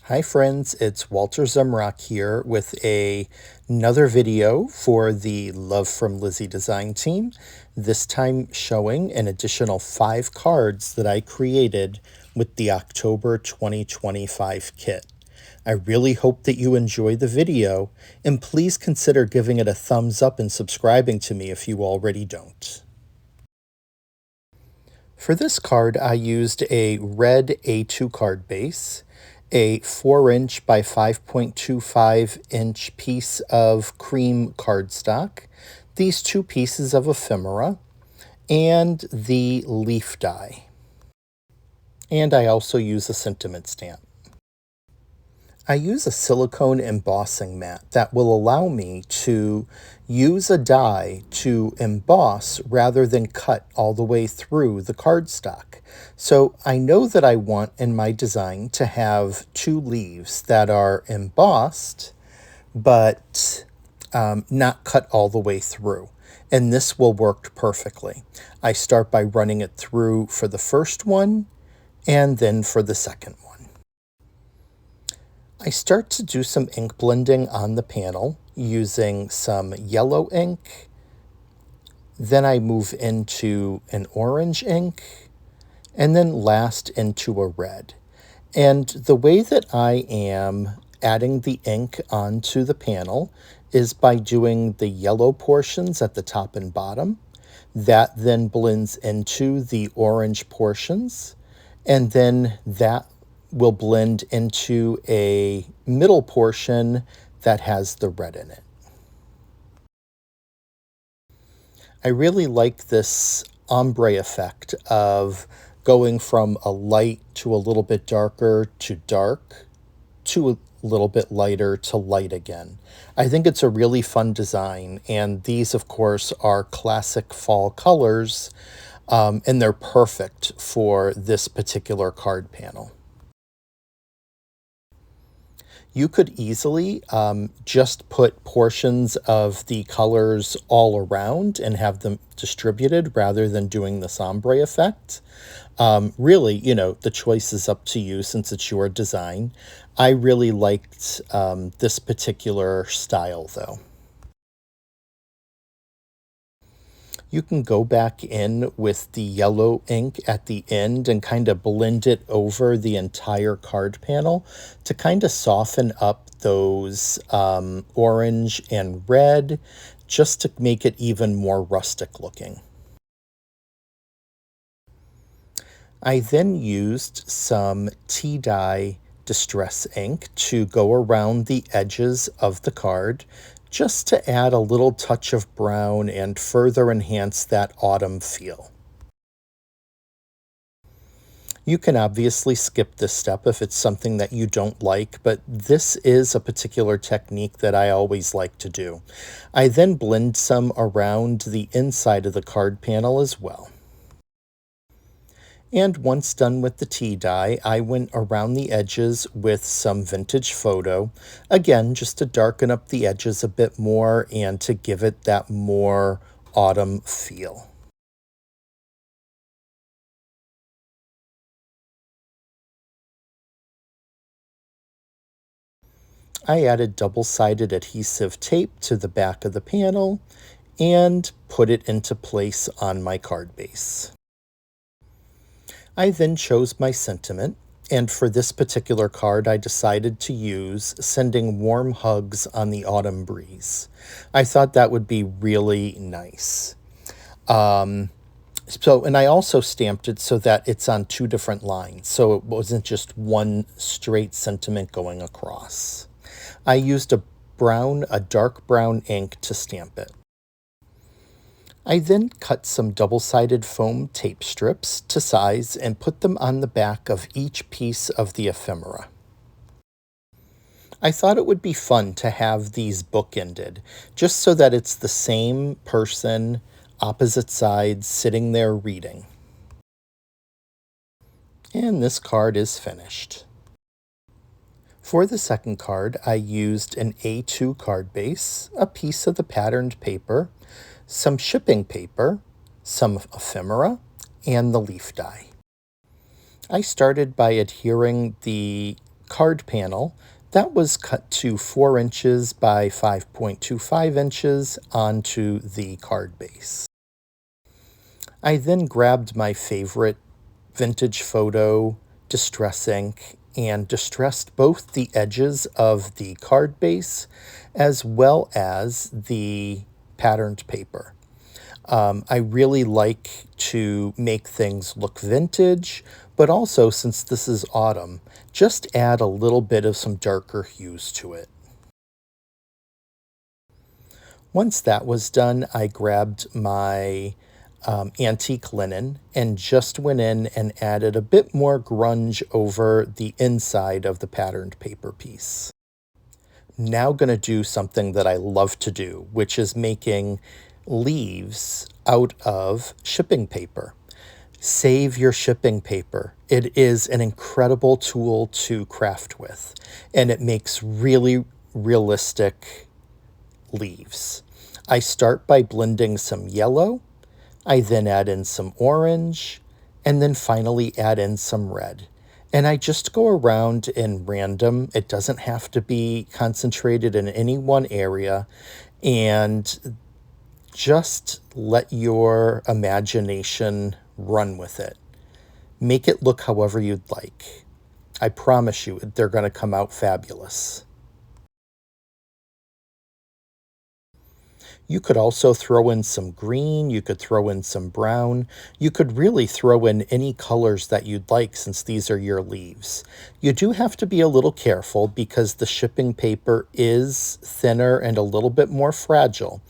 Hi friends, it's Walter Zemrock here with another video for the Love from Lizi design team, this time showing an additional 5 cards that I created with the October 2025 kit. I really hope that you enjoy the video, and please consider giving it a thumbs up and subscribing to me if you already don't. For this card, I used a red A2 card base, a 4-inch by 5.25-inch piece of cream cardstock, these 2 pieces of ephemera, and the leaf die. And I also use a sentiment stamp. I use a silicone embossing mat that will allow me to use a die to emboss rather than cut all the way through the cardstock. So I know that I want in my design to have 2 leaves that are embossed, but not cut all the way through. And this will work perfectly. I start by running it through for the first one and then for the second one. I start to do some ink blending on the panel using some yellow ink. Then I move into an orange ink, and then last into a red. And the way that I am adding the ink onto the panel is by doing the yellow portions at the top and bottom. That then blends into the orange portions, and then that will blend into a middle portion that has the red in it. I really like this ombre effect of going from a light to a little bit darker to dark to a little bit lighter to light again. I think it's a really fun design, and these of course are classic fall colors, and they're perfect for this particular card panel. You could easily just put portions of the colors all around and have them distributed rather than doing the ombre effect. Really, the choice is up to you since it's your design. I really liked this particular style though. You can go back in with the yellow ink at the end and kind of blend it over the entire card panel to kind of soften up those orange and red, just to make it even more rustic looking. I then used some tea dye distress ink to go around the edges of the card, just to add a little touch of brown and further enhance that autumn feel. You can obviously skip this step if it's something that you don't like, but this is a particular technique that I always like to do. I then blend some around the inside of the card panel as well. And once done with the tea dye, I went around the edges with some vintage photo, again, just to darken up the edges a bit more and to give it that more autumn feel. I added double-sided adhesive tape to the back of the panel and put it into place on my card base. I then chose my sentiment, and for this particular card I decided to use "Sending Warm Hugs on the Autumn Breeze." I thought that would be really nice. And I also stamped it so that it's on 2 different lines, so it wasn't just one straight sentiment going across. I used a dark brown ink to stamp it. I then cut some double-sided foam tape strips to size and put them on the back of each piece of the ephemera. I thought it would be fun to have these bookended, just so that it's the same person, opposite sides, sitting there reading. And this card is finished. For the second card, I used an A2 card base, a piece of the patterned paper, some shipping paper, some ephemera, and the leaf die. I started by adhering the card panel that was cut to 4 inches by 5.25 inches onto the card base. I then grabbed my favorite vintage photo distress ink and distressed both the edges of the card base as well as the patterned paper. I really like to make things look vintage, but also, since this is autumn, just add a little bit of some darker hues to it. Once that was done, I grabbed my antique linen and just went in and added a bit more grunge over the inside of the patterned paper piece. Now going to do something that I love to do, which is making leaves out of shipping paper. Save your shipping paper. It is an incredible tool to craft with, and it makes really realistic leaves. I start by blending some yellow. I then add in some orange, and then finally add in some red. And I just go around in random. It doesn't have to be concentrated in any one area. And just let your imagination run with it. Make it look however you'd like. I promise you, they're going to come out fabulous. You could also throw in some green, you could throw in some brown, you could really throw in any colors that you'd like since these are your leaves. You do have to be a little careful because the shipping paper is thinner and a little bit more fragile,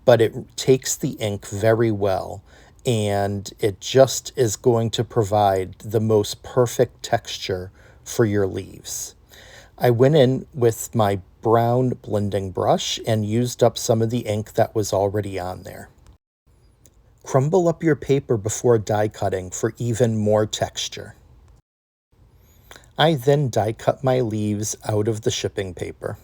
but it takes the ink very well, and it just is going to provide the most perfect texture for your leaves. I went in with my brown blending brush and used up some of the ink that was already on there. Crumble up your paper before die cutting for even more texture. I then die cut my leaves out of the shipping paper.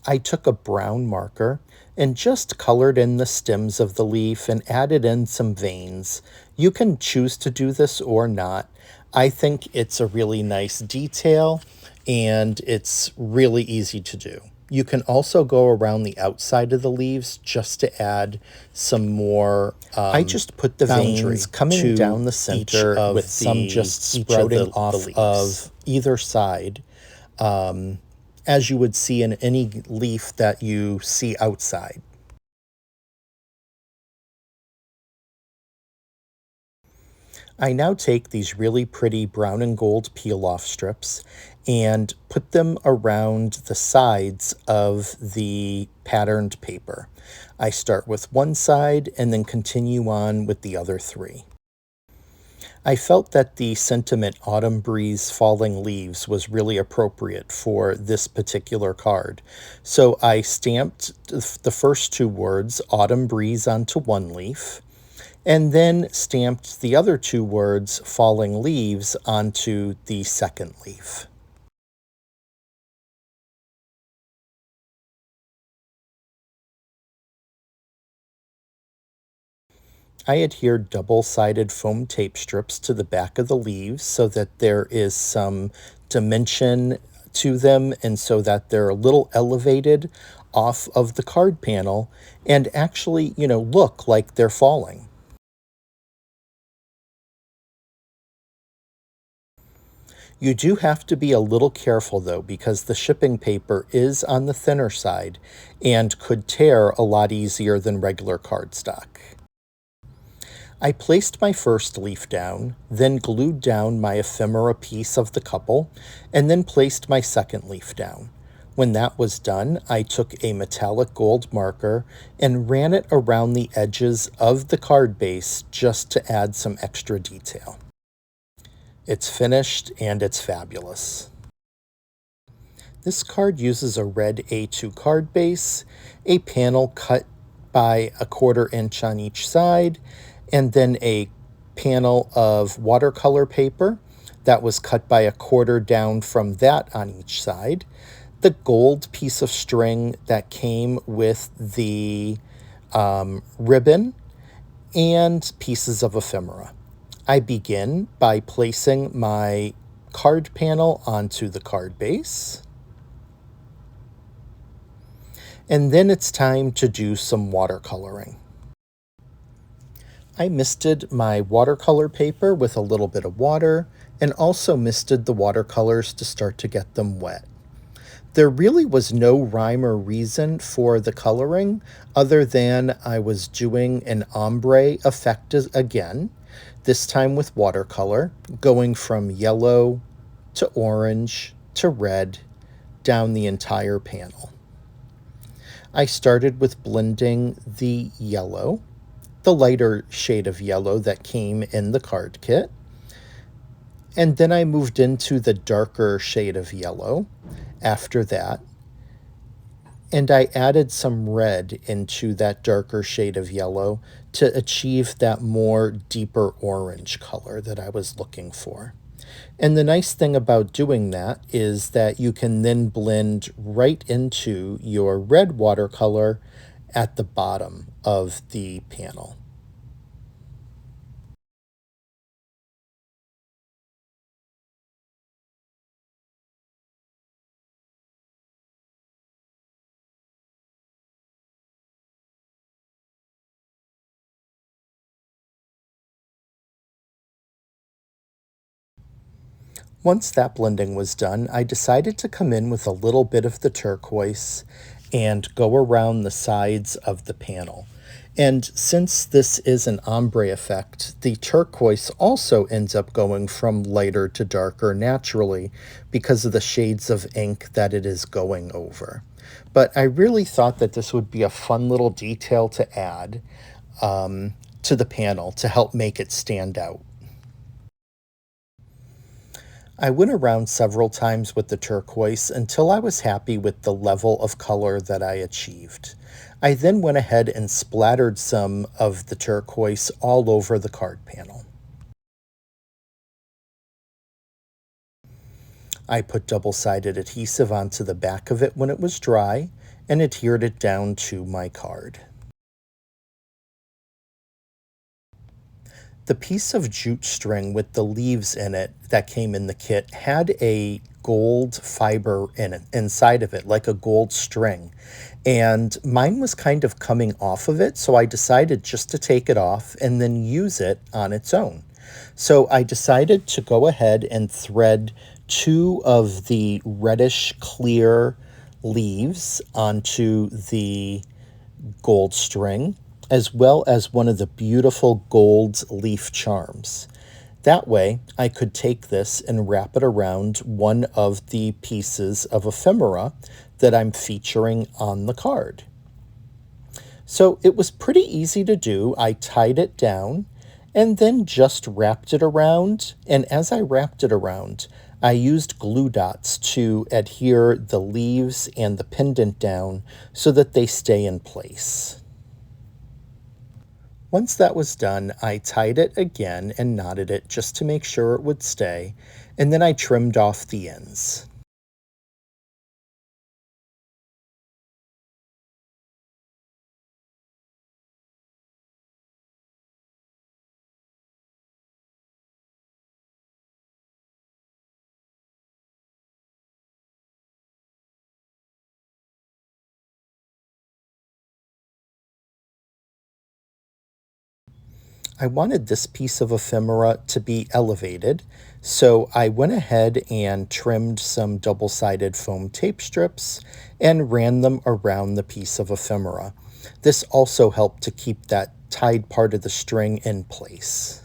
I took a brown marker and just colored in the stems of the leaf and added in some veins. You can choose to do this or not. I think it's a really nice detail and it's really easy to do. You can also go around the outside of the leaves just to add some more. I just put the veins coming down the center with some just sprouting off of either side, as you would see in any leaf that you see outside. I now take these really pretty brown and gold peel-off strips and put them around the sides of the patterned paper. I start with one side and then continue on with the other three. I felt that the sentiment "Autumn Breeze Falling Leaves" was really appropriate for this particular card. So I stamped the first two words, "Autumn Breeze," onto one leaf, and then stamped the other two words, "Falling Leaves," onto the second leaf. I adhered double-sided foam tape strips to the back of the leaves so that there is some dimension to them and so that they're a little elevated off of the card panel and actually, look like they're falling. You do have to be a little careful though, because the shipping paper is on the thinner side and could tear a lot easier than regular cardstock. I placed my first leaf down, then glued down my ephemera piece of the couple, and then placed my second leaf down. When that was done, I took a metallic gold marker and ran it around the edges of the card base just to add some extra detail. It's finished and it's fabulous. This card uses a red A2 card base, a panel cut by 1/4 inch on each side, and then a panel of watercolor paper that was cut by 1/4 down from that on each side, the gold piece of string that came with the ribbon, and pieces of ephemera. I begin by placing my card panel onto the card base. And then it's time to do some watercoloring. I misted my watercolor paper with a little bit of water and also misted the watercolors to start to get them wet. There really was no rhyme or reason for the coloring other than I was doing an ombre effect again, this time with watercolor, going from yellow to orange to red down the entire panel. I started with blending the yellow, the lighter shade of yellow that came in the card kit, and then I moved into the darker shade of yellow after that, and I added some red into that darker shade of yellow to achieve that more deeper orange color that I was looking for. And the nice thing about doing that is that you can then blend right into your red watercolor at the bottom of the panel. Once that blending was done, I decided to come in with a little bit of the turquoise and go around the sides of the panel. And since this is an ombre effect, the turquoise also ends up going from lighter to darker naturally because of the shades of ink that it is going over. But I really thought that this would be a fun little detail to add to the panel to help make it stand out. I went around several times with the turquoise until I was happy with the level of color that I achieved. I then went ahead and splattered some of the turquoise all over the card panel. I put double-sided adhesive onto the back of it when it was dry and adhered it down to my card. The piece of jute string with the leaves in it that came in the kit had a gold fiber in it, inside of it, like a gold string. And mine was kind of coming off of it, so I decided just to take it off and then use it on its own. So I decided to go ahead and thread two of the reddish clear leaves onto the gold string, as well as one of the beautiful gold leaf charms. That way, I could take this and wrap it around one of the pieces of ephemera that I'm featuring on the card. So it was pretty easy to do. I tied it down and then just wrapped it around. And as I wrapped it around, I used glue dots to adhere the leaves and the pendant down so that they stay in place. Once that was done, I tied it again and knotted it just to make sure it would stay, and then I trimmed off the ends. I wanted this piece of ephemera to be elevated, so I went ahead and trimmed some double-sided foam tape strips and ran them around the piece of ephemera. This also helped to keep that tied part of the string in place.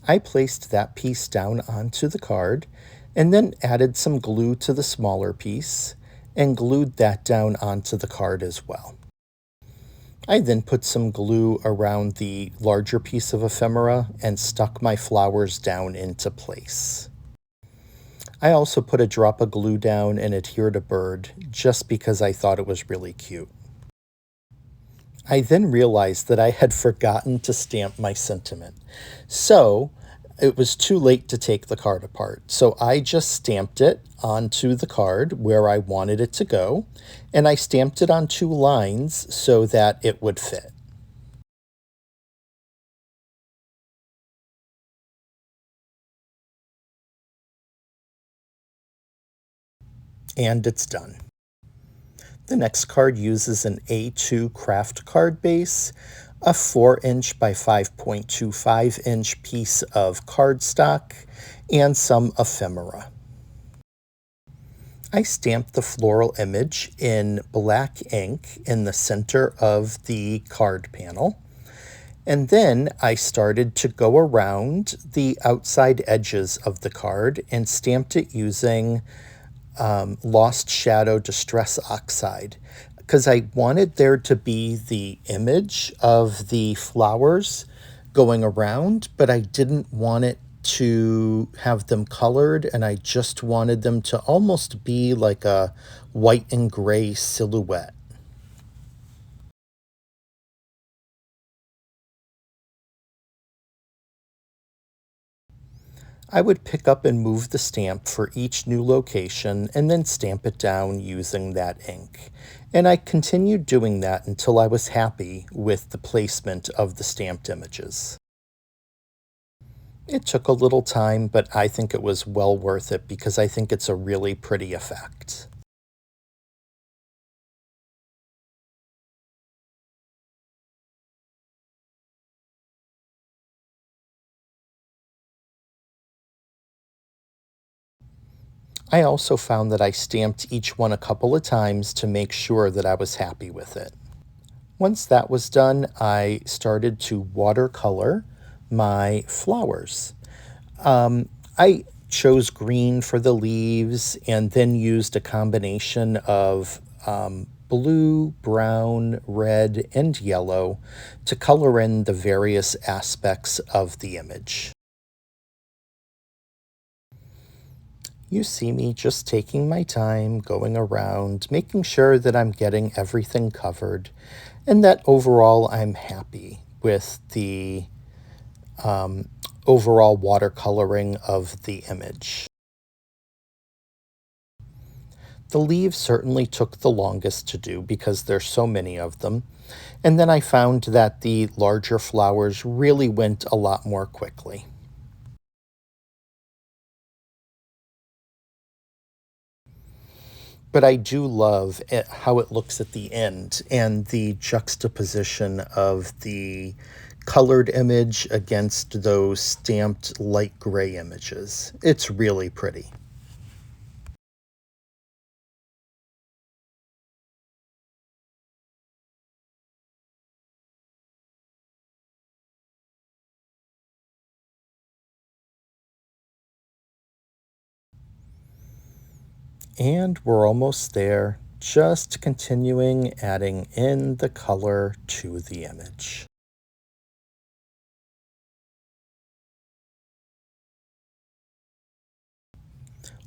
I placed that piece down onto the card and then added some glue to the smaller piece and glued that down onto the card as well. I then put some glue around the larger piece of ephemera and stuck my flowers down into place. I also put a drop of glue down and adhered a bird just because I thought it was really cute. I then realized that I had forgotten to stamp my sentiment. So it was too late to take the card apart. So I just stamped it onto the card where I wanted it to go, and I stamped it on 2 lines so that it would fit. And it's done. The next card uses an A2 craft card base, a 4-inch by 5.25-inch piece of cardstock, and some ephemera. I stamped the floral image in black ink in the center of the card panel, and then I started to go around the outside edges of the card and stamped it using Lost Shadow Distress Oxide, because I wanted there to be the image of the flowers going around, but I didn't want it to have them colored, and I just wanted them to almost be like a white and gray silhouette. I would pick up and move the stamp for each new location and then stamp it down using that ink. And I continued doing that until I was happy with the placement of the stamped images. It took a little time, but I think it was well worth it because I think it's a really pretty effect. I also found that I stamped each one a couple of times to make sure that I was happy with it. Once that was done, I started to watercolor my flowers. I chose green for the leaves and then used a combination of blue, brown, red, and yellow to color in the various aspects of the image. You see me just taking my time, going around, making sure that I'm getting everything covered, and that overall I'm happy with the overall watercoloring of the image. The leaves certainly took the longest to do because there's so many of them, and then I found that the larger flowers really went a lot more quickly. But I do love how it looks at the end and the juxtaposition of the colored image against those stamped light gray images. It's really pretty. And we're almost there, just continuing adding in the color to the image.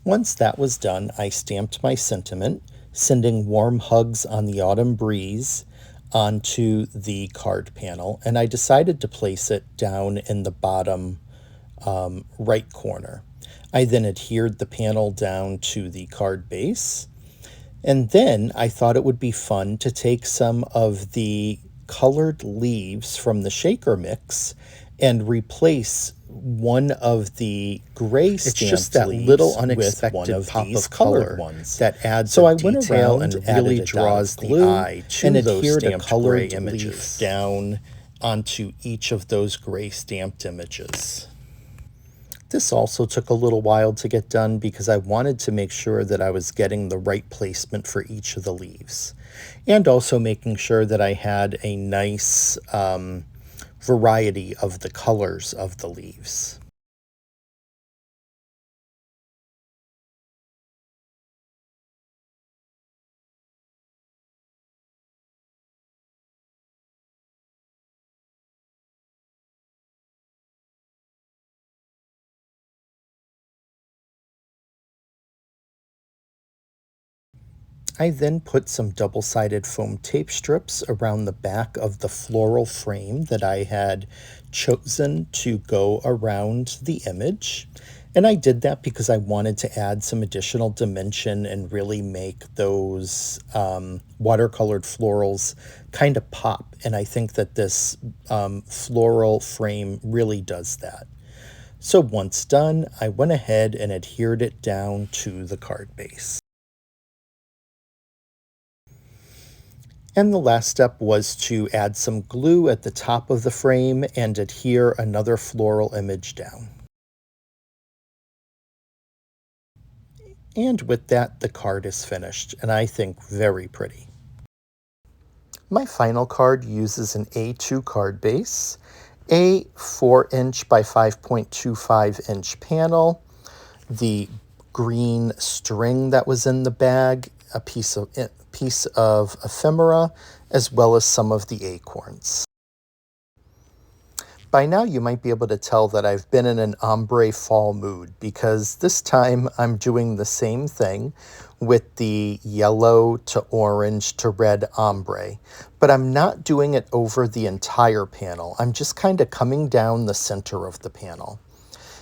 Once that was done, I stamped my sentiment, sending warm hugs on the autumn breeze onto the card panel, and I decided to place it down in the bottom right corner. I then adhered the panel down to the card base, and then I thought it would be fun to take some of the colored leaves from the shaker mix and replace one of the gray stamped it's just that little unexpected with one of pop these of colored ones that adds so I went around and really draws the eye to and adhered a colored leaf down onto each of those gray stamped images. This also took a little while to get done because I wanted to make sure that I was getting the right placement for each of the leaves, and also making sure that I had a nice variety of the colors of the leaves. I then put some double-sided foam tape strips around the back of the floral frame that I had chosen to go around the image. And I did that because I wanted to add some additional dimension and really make those watercolored florals kind of pop. And I think that this floral frame really does that. So once done, I went ahead and adhered it down to the card base. And the last step was to add some glue at the top of the frame and adhere another floral image down. And with that, the card is finished, and I think very pretty. My final card uses an A2 card base, a 4-inch by 5.25-inch panel, the green string that was in the bag, a piece of ephemera, as well as some of the acorns. By now you might be able to tell that I've been in an ombre fall mood because this time I'm doing the same thing with the yellow to orange to red ombre, but I'm not doing it over the entire panel. I'm just kind of coming down the center of the panel.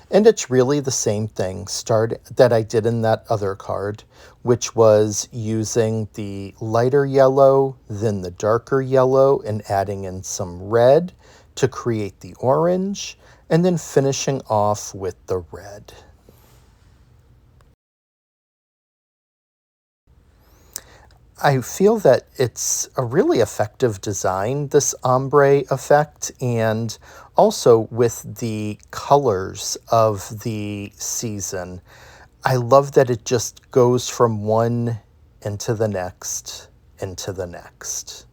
And it's really the same thing that I did in that other card, which was using the lighter yellow, then the darker yellow, and adding in some red to create the orange, and then finishing off with the red. I feel that it's a really effective design, this ombre effect, and also with the colors of the season. I love that it just goes from one into the next, into the next.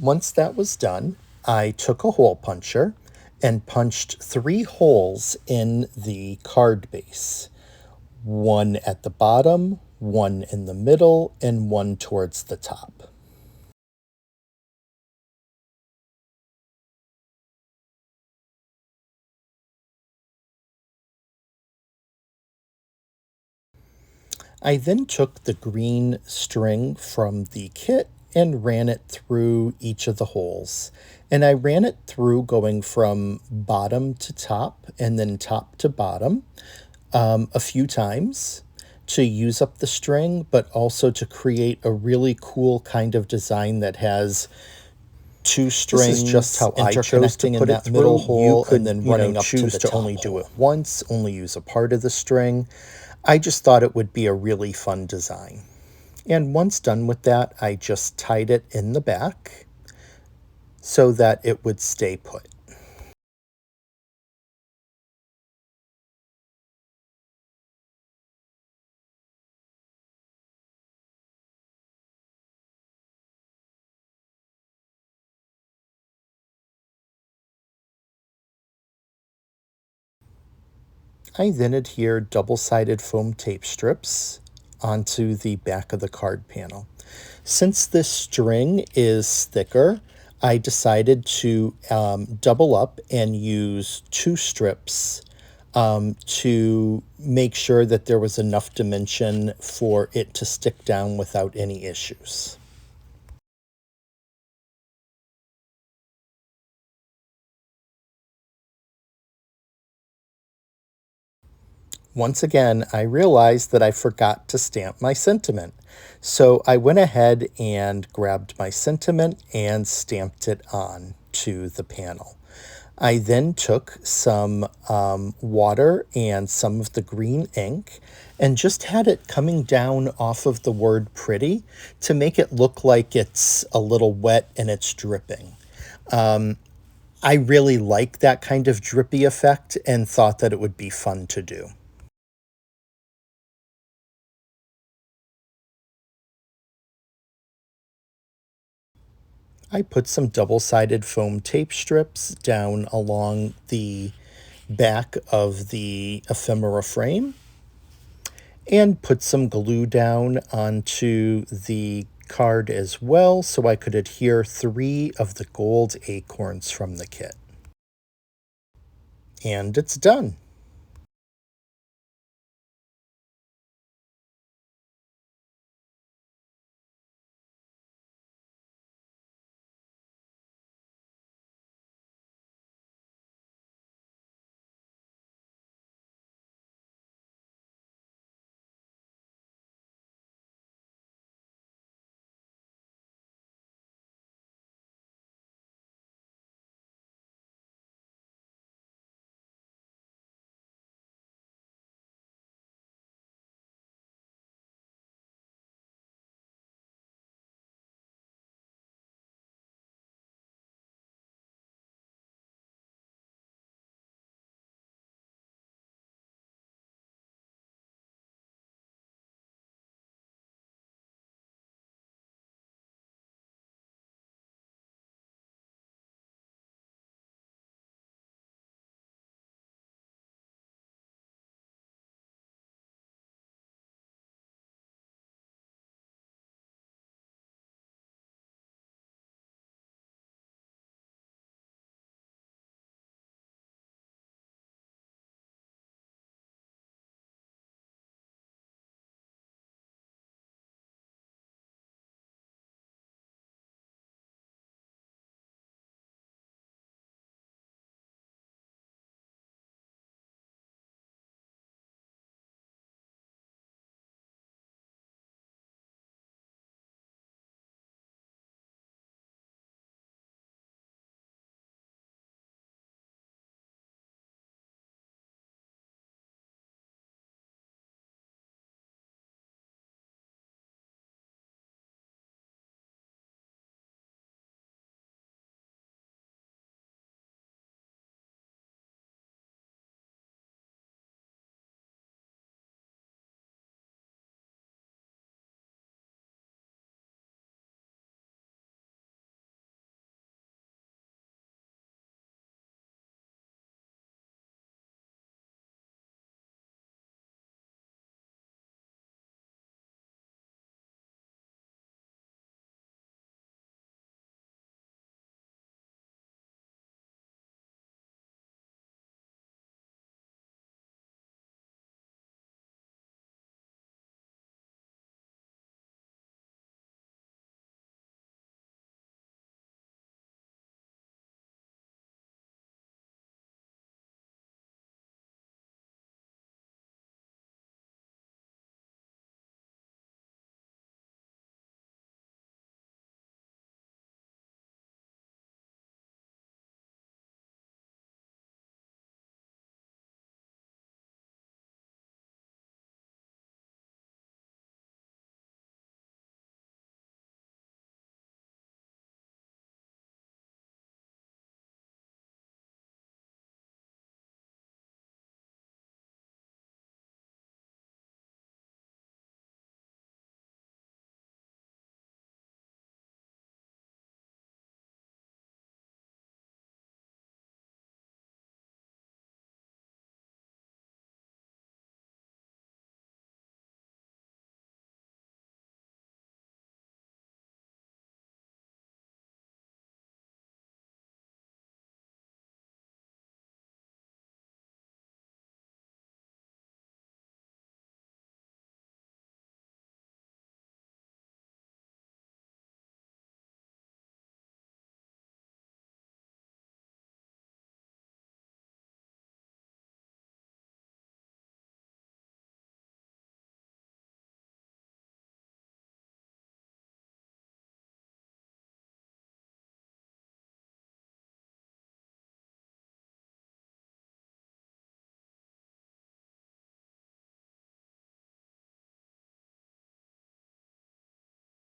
Once that was done, I took a hole puncher and punched 3 holes in the card base. One at the bottom, one in the middle, and one towards the top. I then took the green string from the kit and ran it through each of the holes. And I ran it through going from bottom to top and then top to bottom a few times to use up the string, but also to create a really cool kind of design that has 2 strings. This is just how I chose to put it middle hole, and then running up to the top only do it once, only use a part of the string. I just thought it would be a really fun design. And once done with that, I just tied it in the back so that it would stay put. I then adhered double-sided foam tape strips onto the back of the card panel. Since this string is thicker, I decided to double up and use 2 strips to make sure that there was enough dimension for it to stick down without any issues. Once again, I realized that I forgot to stamp my sentiment. So I went ahead and grabbed my sentiment and stamped it on to the panel. I then took some water and some of the green ink and just had it coming down off of the word pretty to make it look like it's a little wet and it's dripping. I really like that kind of drippy effect and thought that it would be fun to do. I put some double-sided foam tape strips down along the back of the ephemera frame and put some glue down onto the card as well so I could adhere 3 of the gold acorns from the kit. And it's done.